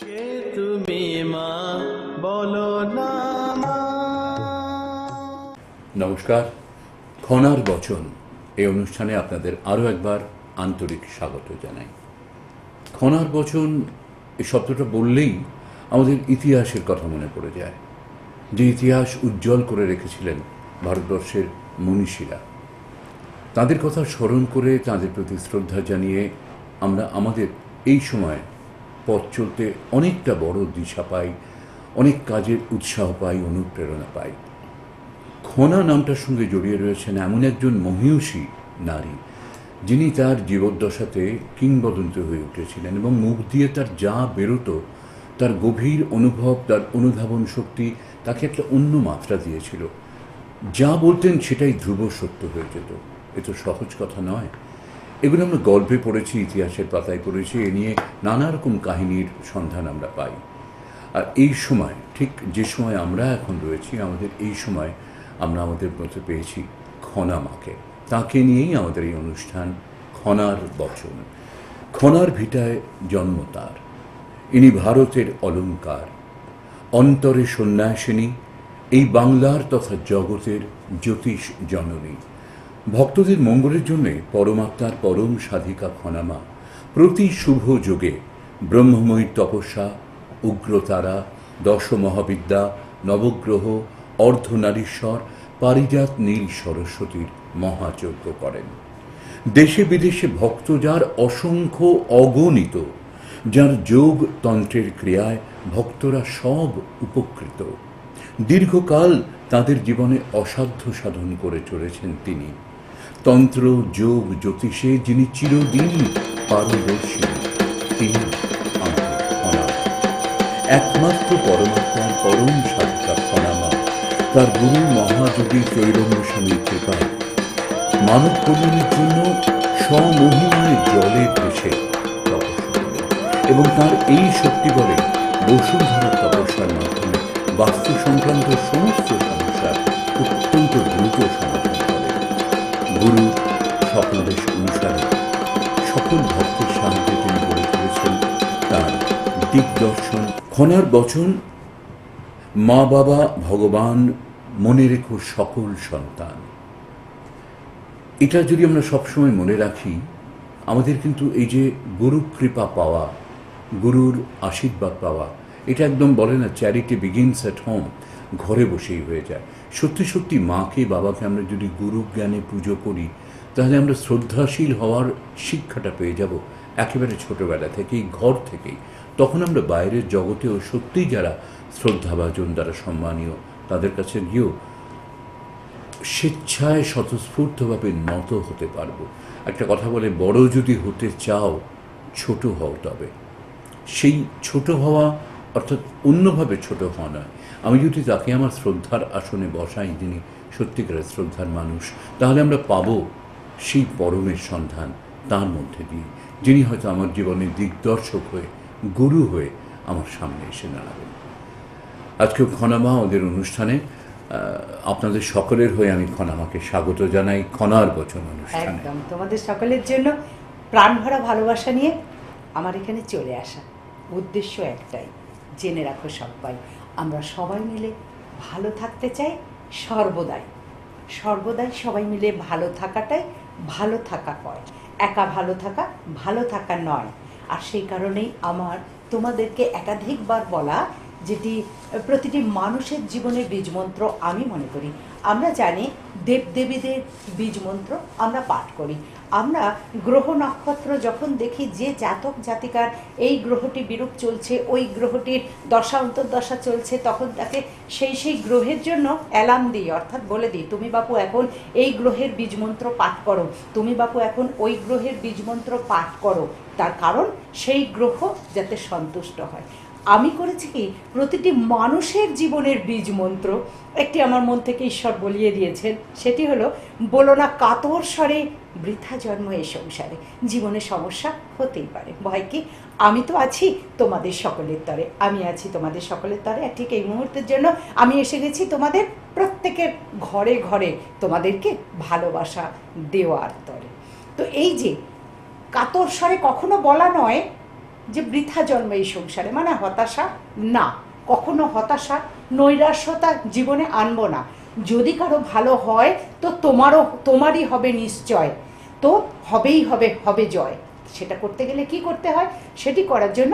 কে তুমি মা বলো না মা। নমস্কার, খনার বচন এই অনুষ্ঠানে আপনাদের আরও একবার আন্তরিক স্বাগত জানাই। খনার বচন এই শব্দটা বললেই আমাদের ইতিহাসের কথা মনে পড়ে যায়, যে ইতিহাস উজ্জ্বল করে রেখেছিলেন ভারতবর্ষের মনীষীরা। তাদের কথা স্মরণ করে তাদের প্রতি শ্রদ্ধা জানিয়ে আমরা আমাদের এই সময় পথ চলতে অনেকটা বড় দিশা পাই, অনেক কাজের উৎসাহ পাই, অনুপ্রেরণা পাই। খনা নামটার সঙ্গে জড়িয়ে রয়েছেন এমন একজন মহীয়সী নারী, যিনি তার জীবদ্দশাতে কিংবদন্তি হয়ে উঠেছিলেন এবং মুখ দিয়ে তার যা বেরোতো, তার গভীর অনুভব, তার অনুধাবন শক্তি তাকে একটা অন্য মাত্রা দিয়েছিল। যা বলতেন সেটাই ধ্রুব সত্য হয়ে যেত। এ তো সহজ কথা নয়। এগুলো আমরা গল্পে পড়েছি, ইতিহাসের পাতায় পড়েছি, এ নিয়ে নানা রকম কাহিনীর সন্ধান আমরা পাই। আর এই সময়, ঠিক যে সময় আমরা এখন রয়েছি, আমাদের এই সময় আমরা আমাদের মধ্যে পেয়েছি খনা মাকে। তাকে নিয়েই আমাদের এই অনুষ্ঠান খনার বচন। খনার ভিটায় জন্ম তার। ইনি ভারতের অলঙ্কার, অন্তরে সন্ন্যাসিনী, এই বাংলার তথা জগতের জ্যোতিষ জননী। ভক্তদের মঙ্গলের জন্যে পরমাত্মার পরম সাধিকা খনামা প্রতি শুভ যোগে ব্রহ্মময়ীর তপস্যা, উগ্রতারা, দশ মহাবিদ্যা, নবগ্রহ, অর্ধনারীশ্বর, পারিজাত নীল সরস্বতীর মহাযজ্ঞ করেন। দেশে বিদেশে ভক্ত যার অসংখ্য অগণিত, যার যোগ তন্ত্রের ক্রিয়ায় ভক্তরা সব উপকৃত। দীর্ঘকাল তাদের জীবনে অসাধ্য সাধন করে চলেছেন তিনি। তন্ত্র, যোগ, জ্যোতিষে যিনি চিরদিন পারদর্শী, তিনি আমাদের খনা। একমাত্র পরমাত্মার পরম সাধিকা খনামা তার গুরু মহাযোগী চৈরঙ্গ স্বামীর কৃপায় মানব কল্যাণের জন্য স্বমহিমায় জলে ভেসে তপস্যা করেন এবং তার এই শক্তি বলে বসুন্ধরার তপস্যার মাধ্যমে বাস্তু সংক্রান্ত সমস্ত সমস্যার অত্যন্ত দ্রুত সমাধান করেন। গুরু স্বপ্নদেশ অনুসারে সকল ভক্তের সাহায্যে তিনি গড়ে তুলেছেন তার দিগদর্শন। খনার বচন, মা বাবা ভগবান, মনে রেখো সকল সন্তান। এটা যদি আমরা সবসময় মনে রাখি, আমাদের কিন্তু এই যে গুরু কৃপা পাওয়া, গুরুর আশীর্বাদ পাওয়া, এটা একদম বলে না চ্যারিটি বিগিনস অ্যাট হোম, ঘরে বসেই হয়ে যায়। সত্যি সত্যি মাকে বাবাকে আমরা যদি গুরু জ্ঞানে পুজো করি, তাহলে আমরা শ্রদ্ধাশীল হওয়ার শিক্ষাটা পেয়ে যাব একেবারে ছোটোবেলা থেকেই, ঘর থেকেই। তখন আমরা বাইরের জগতেও সত্যিই যারা শ্রদ্ধাভাজন, যারা সম্মানীয়, তাদের কাছে গিয়েও স্বেচ্ছায় স্বতঃস্ফূর্তভাবে নত হতে পারবো। একটা কথা বলে, বড় যদি হতে চাও ছোট হও। তবে সেই ছোট হওয়া অর্থাৎ অন্যভাবে ছোট হওয়া নয়। আমি যদি তাকে আমার শ্রদ্ধার আসনে বসাই, যিনি সত্যিকারের শ্রদ্ধার মানুষ, তাহলে আমরা পাবো সেই পরমের সন্ধান তার মধ্যে দিয়ে, যিনি হয়তো আমার জীবনের দিগদর্শক হয়ে, গুরু হয়ে আমার সামনে এসে দাঁড়াবেন। আজকেও খনামা ওদের অনুষ্ঠানে আপনাদের সকলের হয়ে আমি খনামাকে স্বাগত জানাই খনার বচন অনুষ্ঠানে। একদম তোমাদের সকলের জন্য প্রাণ ভরা ভালোবাসা নিয়ে আমার এখানে চলে আসা। উদ্দেশ্য একটাই, জেনে রাখো সবাই, আমরা সবাই মিলে ভালো থাকতে চাই সর্বদাই। সর্বদাই সবাই মিলে ভালো থাকাটাই ভালো থাকা হয়। একা ভালো থাকা নয়। আর সেই কারণেই আমার তোমাদেরকে একাধিকবার বলা, যেটি প্রতিটি মানুষের জীবনের বীজমন্ত্র আমি মনে করি। আমরা জানি দেবদেবীদের বীজমন্ত্র আমরা পাঠ করি। আমরা গ্রহ নক্ষত্র যখন দেখি যে জাতক জাতিকার এই গ্রহটি বিরূপ চলছে, ওই গ্রহটির দশা অন্তর্দশা চলছে, তখন তাকে সেই গ্রহের জন্য অ্যালার্ম দিই, অর্থাৎ বলে দিই, তুমি বাপু এখন এই গ্রহের বীজমন্ত্র পাঠ করো, তুমি বাপু এখন ওই গ্রহের বীজমন্ত্র পাঠ করো। তার কারণ সেই গ্রহ যাতে সন্তুষ্ট হয়। আমি করেছি কি, প্রতিটি মানুষের জীবনের বীজ মন্ত্র একটি আমার মন থেকে ঈশ্বর বলিয়ে দিয়েছেন। সেটি হলো, বলো না কাতর স্বরে বৃথা জন্ম এই সংসারে। জীবনে সমস্যা হতেই পারে, ভয় কি, আমি তো আছি তোমাদের সকলের তরে, আমি আছি তোমাদের সকলের তরে। আর ঠিক এই মুহূর্তের জন্য আমি এসে গেছি তোমাদের প্রত্যেকের ঘরে ঘরে তোমাদেরকে ভালোবাসা দেওয়ার তরে। তো এই যে কাতর স্বরে কখনো বলা নয়, যে বৃথা জন্ম এই সংসারে, মানে হতাশা না, কখনো হতাশা নৈরাশ্যতা জীবনে আনবো না। যদি কারো ভালো হয় তো তোমারই হবে নিশ্চয়, তো হবেই হবে জয়। সেটা করতে গেলে কি করতে হয়, সেটি করার জন্য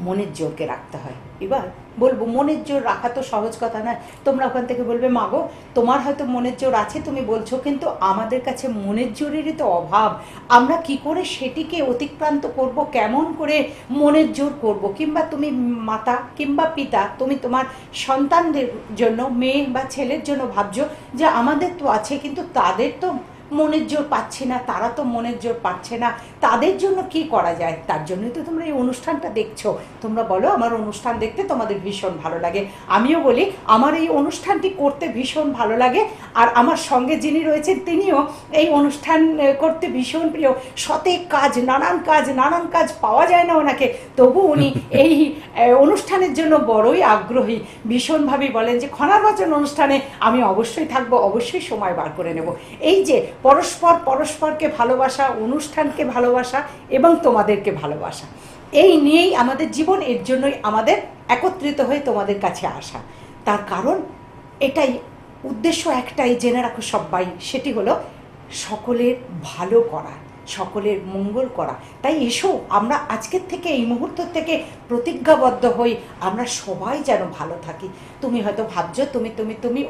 মনের জোরকে রাখতে হয়। এবার বলবো, মনের জোর রাখা তো সহজ কথা নয়। তোমরা ওখান থেকে বলবে, মাগো তোমার হয়তো মনের জোর আছে তুমি বলছো, কিন্তু আমাদের কাছে মনের জোরেরই তো অভাব। আমরা কি করে সেটিকে অতিক্রান্ত করব, কেমন করে মনের জোর করব? কিংবা তুমি মাতা কিংবা পিতা, তুমি তোমার সন্তানদের জন্য, মেয়ে বা ছেলের জন্য ভাবছো যে আমাদের তো আছে, কিন্তু তাদের তো মনের জোর পাচ্ছি না, তারা তো মনের জোর পাচ্ছে না, তাদের জন্য কি করা যায়? তার জন্যই তো তোমরা এই অনুষ্ঠানটা দেখছো। তোমরা বলো আমার অনুষ্ঠান দেখতে তোমাদের ভীষণ ভালো লাগে, আমিও বলি আমার এই অনুষ্ঠানটি করতে ভীষণ ভালো লাগে। আর আমার সঙ্গে যিনি রয়েছেন তিনিও এই অনুষ্ঠান করতে ভীষণ প্রিয়। শতেক কাজ, নানান কাজ পাওয়া যায় না ওনাকে, তবু উনি এই অনুষ্ঠানের জন্য বড়ই আগ্রহী। ভীষণভাবে বলেন যে খনার বচন অনুষ্ঠানে আমি অবশ্যই থাকবো, অবশ্যই সময় বার করে নেব। এই যে পরস্পরকে ভালোবাসা, অনুষ্ঠানকে ভালোবাসা এবং তোমাদেরকে ভালোবাসা, এই নিয়েই আমাদের জীবন, এর জন্যই আমাদের একত্রিত হয়ে তোমাদের কাছে আসা। তার কারণ এটাই, উদ্দেশ্য একটাই, জেনে রাখো সবাই, সেটি হলো সকলের ভালো করা, সকলের মঙ্গল করা। তাই এসো আমরা আজকের থেকে, এই মুহূর্ত থেকে প্রতিজ্ঞাবদ্ধ হই আমরা সবাই যেন ভালো থাকি। তুমি হয়তো ভাবছো, তুমি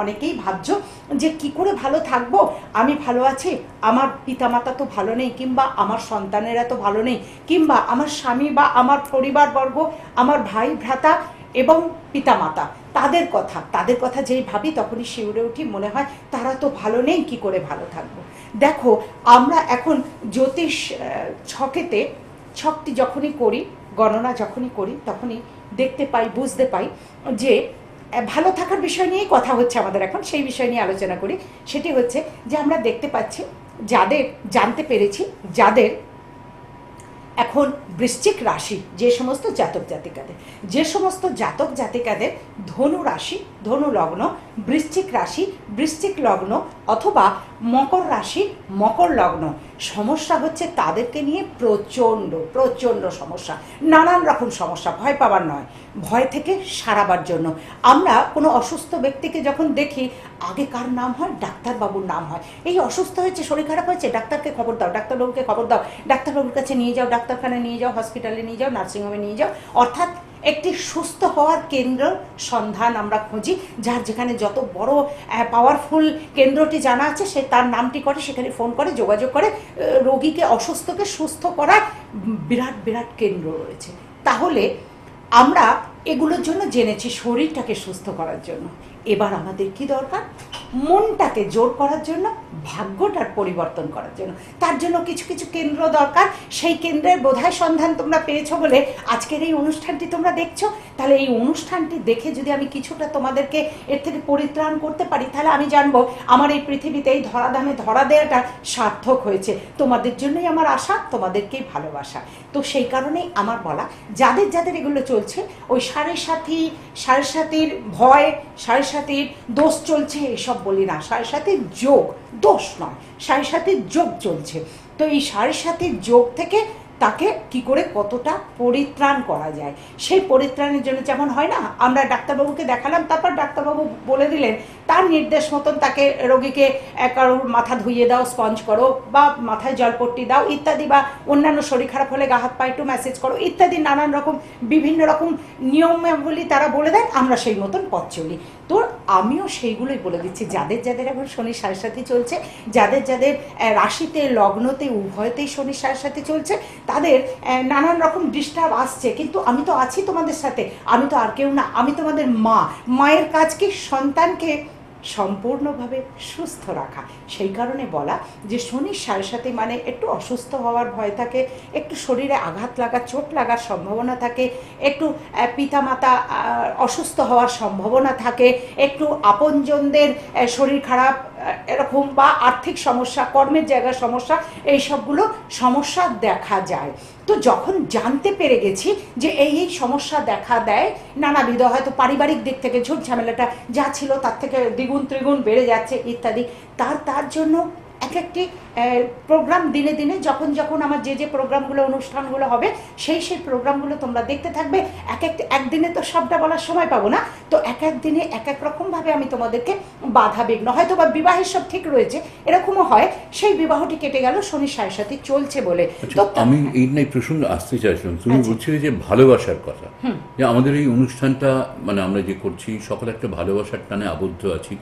অনেকেই ভাবছো যে কি করে ভালো থাকবো, আমি ভালো আছি, আমার পিতামাতা তো ভালো নেই, কিংবা আমার সন্তানেরা তো ভালো নেই, কিংবা আমার স্বামী বা আমার পরিবারবর্গ, আমার ভাই ভ্রাতা এবং পিতামাতা, তাদের কথা যেই ভাবি তখনই শিউরে উঠি, মনে হয় তারা তো ভালো নেই, কি করে ভালো থাকবো। দেখো আমরা এখন জ্যোতিষ ছকটি যখনই করি, গণনা যখনই করি, তখনই দেখতে পাই, বুঝতে পাই যে ভালো থাকার বিষয় নিয়েই কথা হচ্ছে আমাদের এখন, সেই বিষয় নিয়ে আলোচনা করি। সেটি হচ্ছে যে আমরা দেখতে পাচ্ছি, জানতে পেরেছি যাদের এখন বৃশ্চিক রাশি, যে সমস্ত জাতক জাতিকাদের ধনু রাশি, ধনু লগ্ন, বৃশ্চিক রাশি, বৃশ্চিক লগ্ন, অথবা মকর রাশি, মকর লগ্ন, সমস্যা হচ্ছে তাদেরকে নিয়ে প্রচণ্ড সমস্যা, নানান রকম সমস্যা। ভয় পাবার নয়, ভয় থেকে সারাবার জন্য। আমরা কোনো অসুস্থ ব্যক্তিকে যখন দেখি, আগে কার নাম হয়? ডাক্তারবাবুর নাম হয়। এই অসুস্থ হয়েছে, শরীর খারাপ হয়েছে, ডাক্তারকে খবর দাও, ডাক্তারবাবুকে খবর দাও, ডাক্তারবাবুর কাছে নিয়ে যাও, ডাক্তারখানায় নিয়ে যাও, হসপিটালে নিয়ে যাও, নার্সিংহোমে নিয়ে যাও। অর্থাৎ একটি সুস্থ হওয়ার কেন্দ্র সন্ধান আমরা খুঁজি, যার যেখানে যত বড় পাওয়ারফুল কেন্দ্রটি জানা আছে, সে তার নামটি করে, সেখানে ফোন করে, যোগাযোগ করে, রোগীকে, অসুস্থকে সুস্থ করার বিরাট কেন্দ্র রয়েছে। তাহলে আমরা এগুলোর জন্য জেনেছি, শরীরটাকে সুস্থ করার জন্য। এবার আমাদের কি দরকার? মনটাকে জোর করার জন্য, ভাগ্যটার পরিবর্তন করার জন্য। তার জন্য কিছু কেন্দ্র দরকার। সেই কেন্দ্রের বোধহয় সন্ধান তোমরা পেয়েছো বলে আজকের এই অনুষ্ঠানটি তোমরা দেখছো। তাহলে এই অনুষ্ঠানটি দেখে যদি আমি কিছুটা তোমাদেরকে এর থেকে পরিত্রাণ করতে পারি, তাহলে আমি জানবো আমার এই পৃথিবীতে এই ধরাধামে ধরা দেওয়াটা সার্থক হয়েছে। তোমাদের জন্যই আমার আশা, তোমাদেরকেই ভালোবাসা। তো সেই কারণেই আমার বলা, যাদের এগুলো চলছে, ওই সাড়ে সাথীর ভয়, সাড়ে সাথীর দোষ চলছে, এসব বলি না। সাড়ে সাথীর যোগ, দোষ নয়, সাড়ে সাথীর যোগ চলছে। তো এই সাড়ে সাথীর যোগ থেকে তাকে কি করে কতটা পরিত্রাণ করা যায়, সেই পরিত্রাণের জন্য, যেমন হয় না, আমরা ডাক্তারবাবুকে দেখালাম, তারপর ডাক্তারবাবু বলে দিলেন তার নির্দেশ মতন তাকে, রোগীকে কারোর মাথা ধুইয়ে দাও, স্পঞ্জ করো, বা মাথায় জলপট্টি দাও ইত্যাদি, বা অন্যান্য শরীর খারাপ হলে গা হাত পা একটু ম্যাসেজ করো ইত্যাদি, নানান রকম বিভিন্ন রকম নিয়মাবলী তারা বলে দেন, আমরা সেই মতন পথ চলি। তো আমিও সেইগুলোই বলে দিচ্ছি, যাদের এখন শনি সাড়ে সাথে চলছে, যাদের রাশিতে, লগ্নতে, উভয়তেই শনি সাড়ে সাথে চলছে, তাদের নানান রকম ডিস্টার্ব আসছে, কিন্তু আমি তো আছি তোমাদের সাথে, আমি তো আর কেউ না, আমি তোমাদের মায়ের কাজ কি? সন্তানকে সম্পূর্ণভাবে সুস্থ রাখা। সেই কারণে বলা যে শনির সাড়ে সাথে মানে একটু অসুস্থ হওয়ার ভয় থাকে, একটু শরীরে আঘাত লাগা, চোট লাগার সম্ভাবনা থাকে, একটু পিতামাতা অসুস্থ হওয়ার সম্ভাবনা থাকে, একটু আপনজনদের শরীর খারাপ এরকম, বা আর্থিক সমস্যা, কর্মের জায়গার সমস্যা, এই সবগুলো সমস্যা দেখা যায়। তো যখন জানতে পেরে গেছি যে এই সমস্যা দেখা দেয় নানাবিধ, হয়তো পারিবারিক দিক থেকে ঝুট ঝামেলাটা যা ছিল তার থেকে দ্বিগুণ ত্রিগুণ বেড়ে যাচ্ছে ইত্যাদি, তার জন্য এক একটি প্রোগ্রাম দিনে দিনে যখন যখন আমার যে প্রোগ্রামগুলো অনুষ্ঠানগুলো হবে সেই প্রোগ্রামগুলো তোমরা দেখতে থাকবে। একদিনে তো সবটা বলার সময় পাবো না, তো এক দিনে এক এক রকমভাবে আমি তোমাদেরকে বাধা বিঘ্ন, হয়তো বা বিবাহের সব ঠিক রয়েছে এরকমও হয়, সেই বিবাহটি কেটে গেল, শনি সাড়ে সাথে চলছে বলে। তো আমি এই নিয়ে প্রসঙ্গ আসতে চাইছিলাম, তুমি বলছিলে যে ভালোবাসার কথা, যে আমাদের এই অনুষ্ঠানটা মানে আমরা যে করছি সকলে একটা ভালোবাসার টানে আবদ্ধ আছি,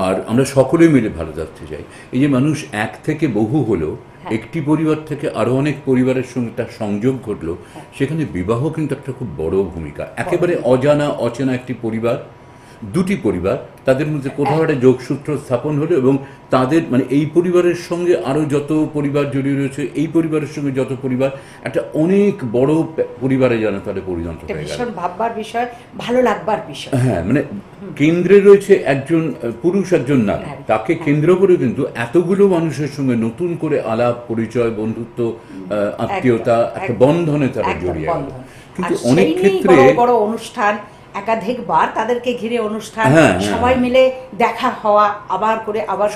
আর আমরা সকলে মিলে ভালো থাকতে চাই। এই যে মানুষ এক থেকে বহু হলো, একটি পরিবার থেকে আরো অনেক পরিবারের সঙ্গে তার সংযোগ ঘটলো, সেখানে বিবাহ কিন্তু একটা খুব বড় ভূমিকা। একেবারে অজানা অচেনা একটি পরিবার, দুটি পরিবার, তাদের মধ্যে কোথাও একটা যোগসূত্র স্থাপন হলো এবং তাদের মানে এই পরিবারের সঙ্গে আরো যত পরিবার জড়িয়ে রয়েছে, এই পরিবারের সঙ্গে যত পরিবার, একটা অনেক বড় পরিবারে যেন তাদের পরিণত হয়ে গেল। ভীষণ ভাববার বিষয়, ভালো লাগবার বিষয়। হ্যাঁ, মানে কেন্দ্রে রয়েছে একজন পুরুষ, একজন নারী, তাকে কেন্দ্র করে কিন্তু এতগুলো মানুষের সঙ্গে নতুন করে আলাপ পরিচয়, বন্ধুত্ব, আত্মীয়তা, একটা বন্ধনে তারা জড়িয়ে গেল। কিন্তু অনেক ক্ষেত্রে বড় অনুষ্ঠান, একাধিকবার তাদেরকে ঘিরে অনুষ্ঠান, সবাই মিলে দেখা হওয়া, আবার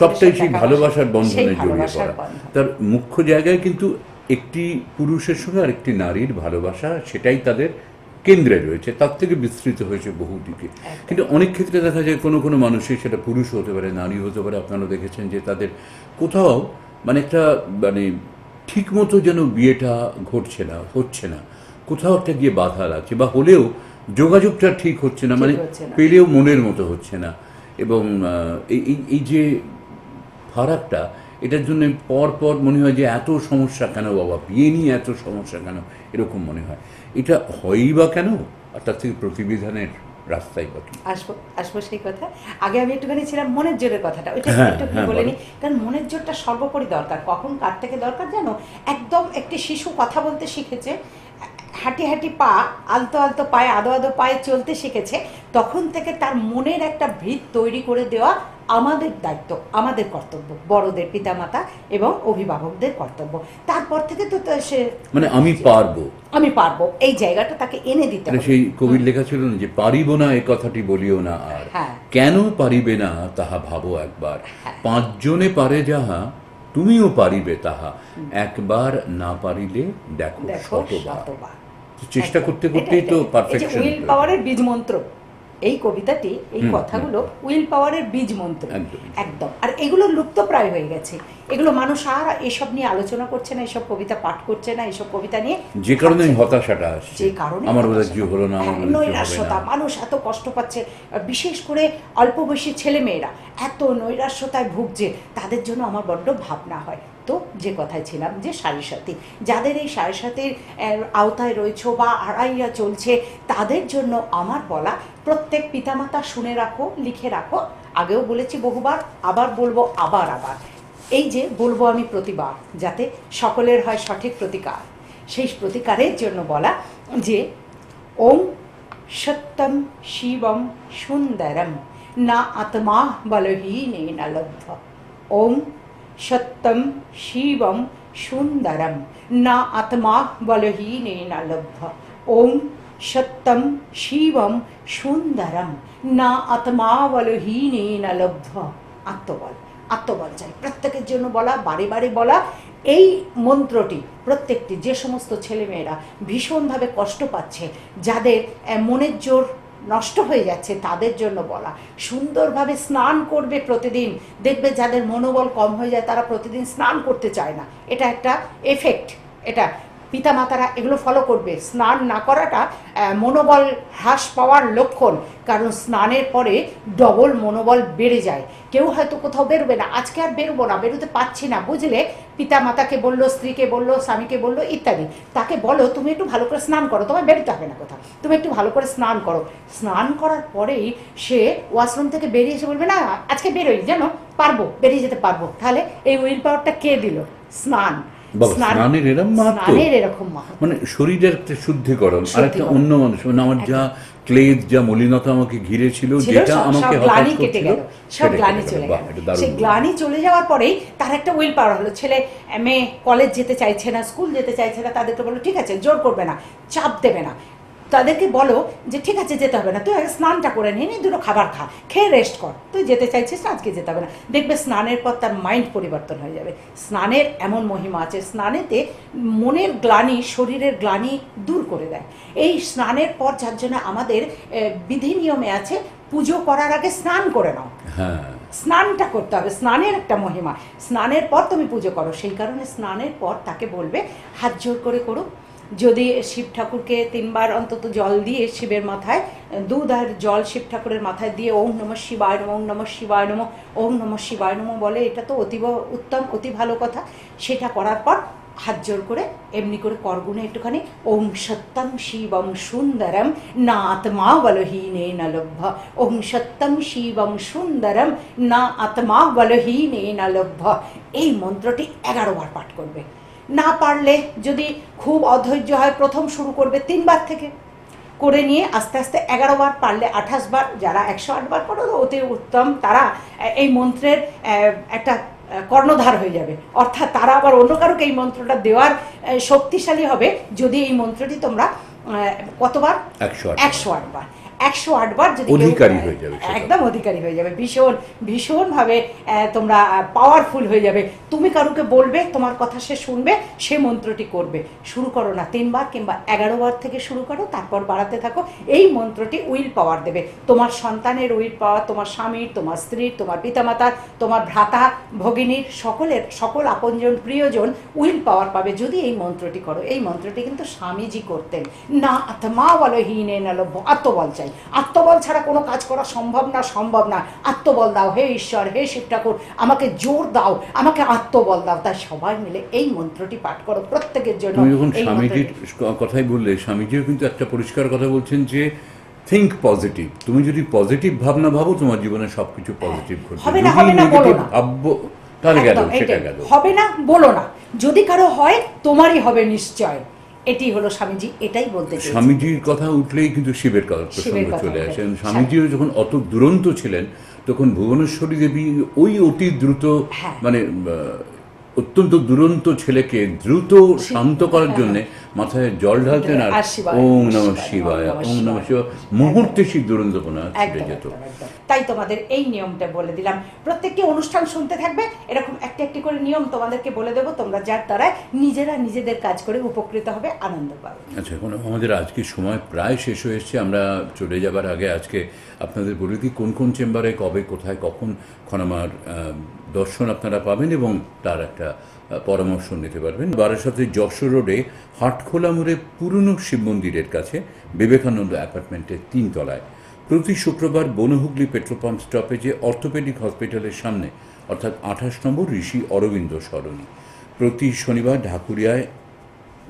সবটাই সেই ভালোবাসার বন্ধনে জড়িয়ে পড়া। তার মুখ্য জায়গায় কিন্তু একটি পুরুষের সঙ্গে আর একটি নারীর ভালোবাসা, সেটাই তাদের কেন্দ্রে রয়েছে, তার থেকে বিস্তৃত হয়েছে বহু দিকে। কিন্তু অনেক ক্ষেত্রে দেখা যায় কোনো মানুষের, সেটা পুরুষ হতে পারে, নারী হতে পারে, আপনারা দেখেছেন যে তাদের কোথাও মানে একটা মানে ঠিক মতো যেন বিয়েটা ঘটছে না, হচ্ছে না, কোথাও একটা গিয়ে বাধা লাগছে, বা হলেও যোগাযোগটা ঠিক হচ্ছে না, মানে পেলেও মনের মতো হচ্ছে না। এবং এই যে ফারাকটা, এটার জন্য পর মনে হয় যে এত সমস্যা কেন বাবা, বিয়ে নিয়ে এত সমস্যা কেন, এরকম মনে হয়। এটা হয়ই বা কেন, আর তার থেকে প্রতিবিধানের রাস্তাই বা কি? আসবো সেই কথা। আগে আমি একটুখানি ছিলাম মনের জোরের কথাটা, ওইটা একটু বলে নিই, কারণ মনের জোরটা সর্বোপরি দরকার। কখন কার থেকে দরকার জানো? একদম একটি শিশু কথা বলতে শিখেছে, হাঁটি পা, আলতো আলতো পায়ে, আদো আদো পায়ে চলতে শিখেছে, তখন থেকে তার মনের একটা ভিত তৈরি করে দেওয়া আমাদের দায়িত্ব, আমাদের কর্তব্য, বড়দের, পিতামাতা এবং অভিভাবকদের কর্তব্য। তারপর থেকে তো সে মানে আমি পারবো এই জায়গাটা তাকে এনে দিতে হবে। সেই কবির লেখা ছিল না যে পারিব না এ কথাটি বলিও না আর, কেন পারিবে না তাহা ভাবো একবার, পাঁচজনে পারে যাহা তুমিও পারিবে তাহা, একবার না পারিলে দেখো শতবার। চেষ্টা করতে করতেই তো পারফেকশন। উইল পাওয়ারের বীজ মন্ত্র এই কবিতাটি, এই কথাগুলো উইল পাওয়ারের বীজ মন্ত্র একদম। আর এগুলো লুপ্তপ্রায় হয়ে গেছে, এগুলো মানুষ আর এসব নিয়ে আলোচনা করছে না, এসব কবিতা পাঠ করছে না, এসব কবিতা নিয়ে, যে কারণে হতাশাটা আসছে, যে কারণে আমার বোধহয় হলো না, নৈরাশ্যতা, মানুষ এত কষ্ট পাচ্ছে, বিশেষ করে অল্প বয়সী ছেলে মেয়েরা এত নৈরাশ্যতায় ভুগছে, তাদের জন্য আমার বড্ড ভাবনা হয়। তো যে কথায় ছিলাম যে সাড়ে সাথী, যাদের এই সাড়ে সাথীর আওতায় রয়েছে বা আড়াইয়া চলছে, তাদের জন্য আমার বলা, প্রত্যেক পিতামাতা শুনে রাখো, লিখে রাখো। আগেও বলেছি বহুবার, আবার বলবো আবার। এই যে বলবো আমি প্রতিবার, যাতে সকলের হয় সঠিক প্রতিকার, সেই প্রতিকারের জন্য বলা যে ওম সত্যম শিবম সুন্দরম না আত্মা বলহীনেন লব্ধ। ওম সত্যম শিবম সুন্দরম না আত্মা বলহীনেন লব্ধ। ওম সত্যম শিবম সুন্দরম না আত্মা বলহীনেন লব্ধ। আত্মবল চাই প্রত্যেকের জন্য বলা, বারে বারে বলা। এই মন্ত্রটি প্রত্যেকটি, যে সমস্ত ছেলেমেয়েরা ভীষণভাবে কষ্ট পাচ্ছে, যাদের মনের জোর নষ্ট হয়ে যাচ্ছে, তাদের জন্য বলা। সুন্দরভাবে স্নান করবে প্রতিদিন, দেখবে যাদের মনোবল কম হয়ে যায় তারা প্রতিদিন স্নান করতে চায় না, এটা একটা এফেক্ট। এটা পিতামাতারা এগুলো ফলো করবে। স্নান না করাটা মনোবল হ্রাস পাওয়ার লক্ষণ, কারণ স্নানের পরে ডবল মনোবল বেড়ে যায়। কেউ হয়তো কোথাও বেরোবে না, আজকে আর বেরোবো না, বেরোতে পারছি না, বুঝলে, পিতামাতাকে বললো, স্ত্রীকে বললো, স্বামীকে বললো ইত্যাদি, তাকে বলো তুমি একটু ভালো করে স্নান করো, তোমায় বেরোতে হবে না কোথাও, তুমি একটু ভালো করে স্নান করো। স্নান করার পরেই সে ওয়াশরুম থেকে বেরিয়ে এসে বলবে না আজকে বেরোই, জানো পারবো, বেরিয়ে যেতে পারবো। তাহলে এই উইল পাওয়ারটা কে দিল? স্নান। স্নানের এরকম মানে শরীরের একটা শুদ্ধিকরণ, আর একটা অন্য মানুষ, মানে আমার যা ক্লেদ, যা মলিনতা আমাকে ঘিরে ছিল, যেটা আমাকে হঠাৎ কেটে গেল, সব গ্লানি চলে গেল। সেই গ্লানি চলে যাওয়ার পরেই তার একটা উইল পাওয়ার হলো। ছেলে মেয়ে কলেজ যেতে চাইছে না, স্কুল যেতে চাইছে না, তাদেরকে বললো ঠিক আছে, জোর করবে না, চাপ দেবে না, তাদেরকে বলো যে ঠিক আছে যেতে হবে না, তুই আগে স্নানটা করে নিয়ে দুটো খাবার খা, খেয়ে রেস্ট কর, তুই যেতে চাইছিস না আজকে যেতে হবে না। দেখবে স্নানের পর তার মাইন্ড পরিবর্তন হয়ে যাবে। স্নানের এমন মহিমা আছে, স্নানেতে মনের গ্লানি, শরীরের গ্লানি দূর করে দেয়। এই স্নানের পর যার জন্য আমাদের বিধি নিয়মে আছে পুজো করার আগে স্নান করে নাও। হ্যাঁ, স্নানটা করতে হবে, স্নানের একটা মহিমা। স্নানের পর তুমি পুজো করো, সেই কারণে স্নানের পর তাকে বলবে হাত জোর করে করো। যদি শিব ঠাকুরকে 3 বার অন্তত জল দিয়ে শিবের মাথায় দুধ আর জল শিব ঠাকুরের মাথায় দিয়ে ওম নমঃ শিবায় নমঃ, ওম নমঃ শিবায় নমঃ, ওম নমঃ শিবায় নমঃ বলে, এটা তো অতীব উত্তম, অতি ভালো কথা। সেটা করার পর হাত জোর করে এমনি করে করগুনে একটুখানি ওম সত্যম শিবম সুন্দরম না আত্মা বলহীনে ন লভ্য, ওম সত্যম শিবম সুন্দরম না আত্মা বলহীনে ন লভ্য, এই মন্ত্রটি 11 বার পাঠ করবে। না পারলে যদি খুব অধৈর্য হয় প্রথম শুরু করবে 3 বার থেকে, করে নিয়ে আস্তে আস্তে 11 বার, পারলে 28 বার, যারা 108 বার করো অতি উত্তম, তারা এই মন্ত্রের একটা কর্ণধার হয়ে যাবে। অর্থাৎ তারা আবার অন্য কারোকে এই মন্ত্রটা দেওয়ার শক্তিশালী হবে যদি এই মন্ত্রটি তোমরা কতবার? 108 বার। 108 বার যদি অধিকারী হয়ে যাবে, একদম অধিকারী হয়ে যাবে, ভীষণ ভীষণভাবে তোমরা পাওয়ারফুল হয়ে যাবে। তুমি কারুকে বলবে, তোমার কথা সে শুনবে, সে মন্ত্রটি করবে। শুরু করো না 3 বার কিংবা 11 বার থেকে শুরু করো, তারপর বাড়াতে থাকো। এই মন্ত্রটি উইল পাওয়ার দেবে, তোমার সন্তানের উইল পাওয়ার, তোমার স্বামীর, তোমার স্ত্রীর, তোমার পিতামাতার, তোমার ভ্রাতা ভগিনীর, সকল আপনজন প্রিয়জন উইল পাওয়ার পাবে যদি এই মন্ত্রটি করো। এই মন্ত্রটি কিন্তু স্বামীজি করতেন। না আত্মা বলহীনে ন লভ্য, আত্মবল চাই, আত্মবল ছাড়া কোনো কাজ করা সম্ভব না। আত্মবল দাও হে ঈশ্বর, হে শিব ঠাকুর, আমাকে জোর দাও, আমাকে আত্মবল দাও। তাই সবাই মিলে এই মন্ত্রটি পাঠ করো প্রত্যেকের জন্য। তুমি যখন স্বামীজির কথাই বললে, স্বামীজিও কিন্তু একটা পরিষ্কার কথা বলছেন যে থিঙ্ক পজিটিভ। তুমি যদি পজিটিভ ভাবনা ভাবো, তোমার জীবনে সবকিছু পজিটিভ ঘটবে। হবে না বলো না, ভাববো তাহলে গেল, সেটা গেল। হবে না বলো না, যদি কারো হয় তোমারই হবে নিশ্চয়। এটি হলো স্বামীজি, এটাই বলতে চাই। স্বামীজির কথা উঠলেই কিন্তু শিবের প্রসঙ্গ চলে আসেন। স্বামীজিও যখন অত দুরন্ত ছিলেন, তখন ভুবনেশ্বরী দেবী ওই অতি দ্রুত, মানে অত্যন্ত দুরন্ত ছেলেকে দ্রুত শান্ত করার জন্য মাথায় জল ঢালতেন আর ওম নমঃ শিবায়, ওম নমঃ শিবায়, মুহূর্তে সেই দুরন্তপনা ছুটে যেত। তাই তোমাদের এই নিয়মটা বলে দিলাম। প্রত্যেকটি অনুষ্ঠান শুনতে থাকবে, এরকম একটি করে নিয়ম তোমাদেরকে বলে দেবো, তোমরা যার দ্বারা নিজেরা নিজেদের কাজ করে উপকৃত হবে, আনন্দ পাবে। আচ্ছা, এখন আমাদের আজকে সময় প্রায় শেষ হয়ে এসছে। আমরা চলে যাবার আগে আজকে আপনাদের বলে দিই কোন কোন চেম্বারে কবে, কোথায়, কখন খনামার দর্শন আপনারা পাবেন এবং তার একটা পরামর্শ নিতে পারবেন। বারাসাতের যশোর রোডে হাটখোলা মোড়ে পুরনো শিব মন্দিরের কাছে বিবেকানন্দ অ্যাপার্টমেন্টের 3 তলায় প্রতি শুক্রবার বনহুগলি পেট্রোল পাম্প স্টপেজে অর্থোপেডিক হসপিটালের সামনে, অর্থাৎ 28 নম্বর ঋষি অরবিন্দ সরণি। প্রতি শনিবার ঢাকুরিয়ায়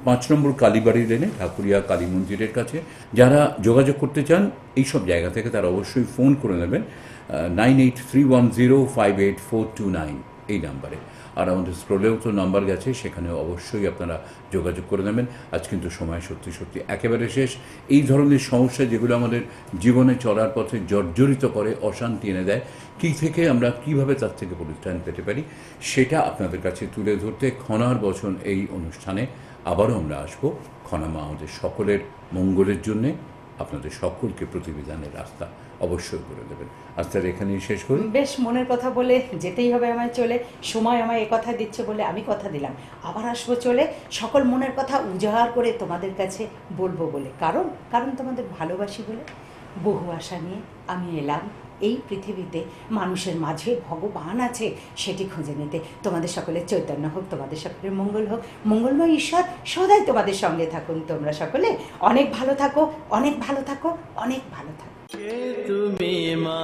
5 নম্বর কালীবাড়ি লেনে ঢাকুরিয়া কালী মন্দিরের কাছে। যারা যোগাযোগ করতে চান এই সব জায়গা থেকে, তারা অবশ্যই ফোন করে নেবেন 9831058429 এই নাম্বারে। আর আমাদের স্ক্রলেও তো নাম্বার গেছে, সেখানেও অবশ্যই আপনারা যোগাযোগ করে নেবেন। আজ কিন্তু সময় সত্যি সত্যি একেবারে শেষ। এই ধরনের সমস্যা যেগুলো আমাদের জীবনে চলার পথে জর্জরিত করে, অশান্তি এনে দেয়, কী থেকে আমরা কিভাবে তার থেকে পরিত্রাণ পেতে পারি, সেটা আপনাদের কাছে তুলে ধরতে খনার বচন এই অনুষ্ঠানে আবারও আমরা আসবো। খনামা আমাদের সকলের মঙ্গলের জন্যে আপনাদের সকলকে প্রতিবিধানের রাস্তা অবশ্যই করে দেবেন। আজ তার এখানেই শেষ করি। বেশ, মনের কথা বলে যেতেই হবে আমায় চলে। সময় আমায় কথা দিচ্ছে বলে আমি কথা দিলাম, আবার আসবো চলে, সকল মনের কথা উজাড় করে তোমাদের কাছে বলবো বলে। কারণ তোমাদের ভালোবাসি বলে। বহু আশা নিয়ে আমি এলাম এই পৃথিবীতে। মানুষের মাঝে ভগবান আছে সেটি খুঁজে নিতে। তোমাদের সকলের চৈতন্য হোক, তোমাদের সকলের মঙ্গল হোক। মঙ্গলময় ঈশ্বর সদাই তোমাদের সঙ্গে থাকুন। তোমরা সকলে অনেক ভালো থাকো, অনেক ভালো থাকো, অনেক ভালো থাকো। তুমি মা